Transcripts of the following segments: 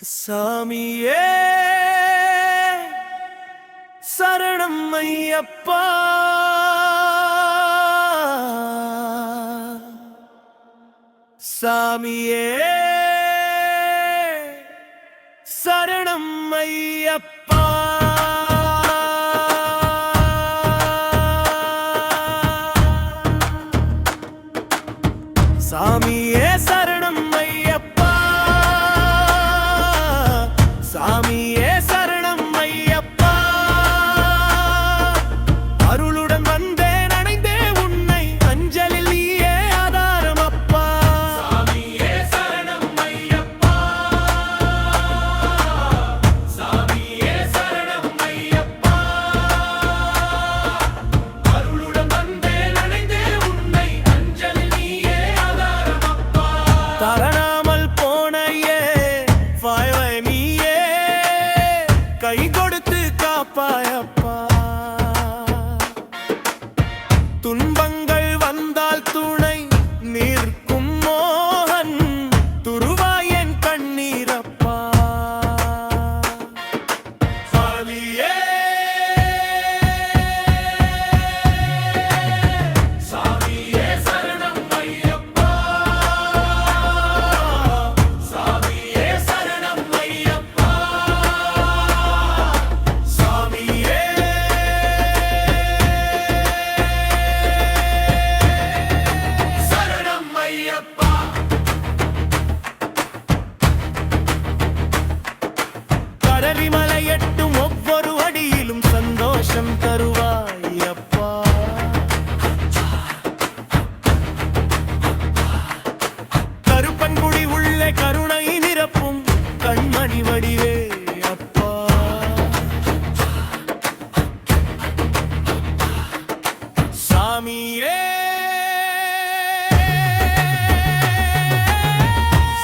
சாமியே சரணம் ஐயப்பா, சாமியே சரணம் ஐயப்பா. சாமியே சரணம் ஐயப்பா, சாமியே சரணம் ஐயப்பா. அருளுடன் வந்தேன் அடைந்தே உன்னை, அஞ்சலில் நீயே ஆதாரம் அப்பா. சாமியே சரணம் ஐயப்பா, சாமியே சரணம் ஐயப்பா. அருளுடன் வந்தேன் அடைந்தே உன்னை, அஞ்சலில் நீயே ஆதாரம் அப்பா. தரணாமல் போனையே வாய்வை நீயே, கை கொடுத்து காப்பாயப்பா. துன்பங்கள் வந்தால் துணை நிற்கும் மோகன், துருவாயன் கண்ணீரப்பா. சாமியே சாமியே சரணம் ஐயப்பா, சாமியே சரணம் ஐயப்பா. சாமியே சரணம் ஐயப்பா. கடறி மலையட்டும் ஒவ்வொரு அடியிலும் சந்தோஷம் தருவாய் அப்பா. கருப்பன்குடி உள்ளே கருணை நிரப்பும் கண்மணி வடிவே அப்பா. சாமியே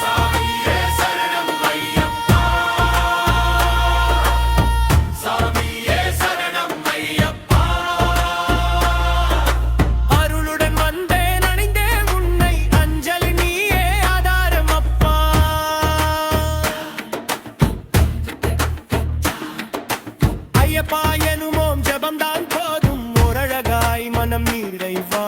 சாமியே சரணம் ஐயப்பா, சாமியே சரணம் ஐயப்பா. அருளுடன் வந்தேன் அணிந்தே உன்னை, அஞ்சலி நீயே ஆதாரம் அப்பா. ஐயப்பா எனுமோம் ஜபம்தான் போதும், ஓரழகாய் மனம் நிறைவா.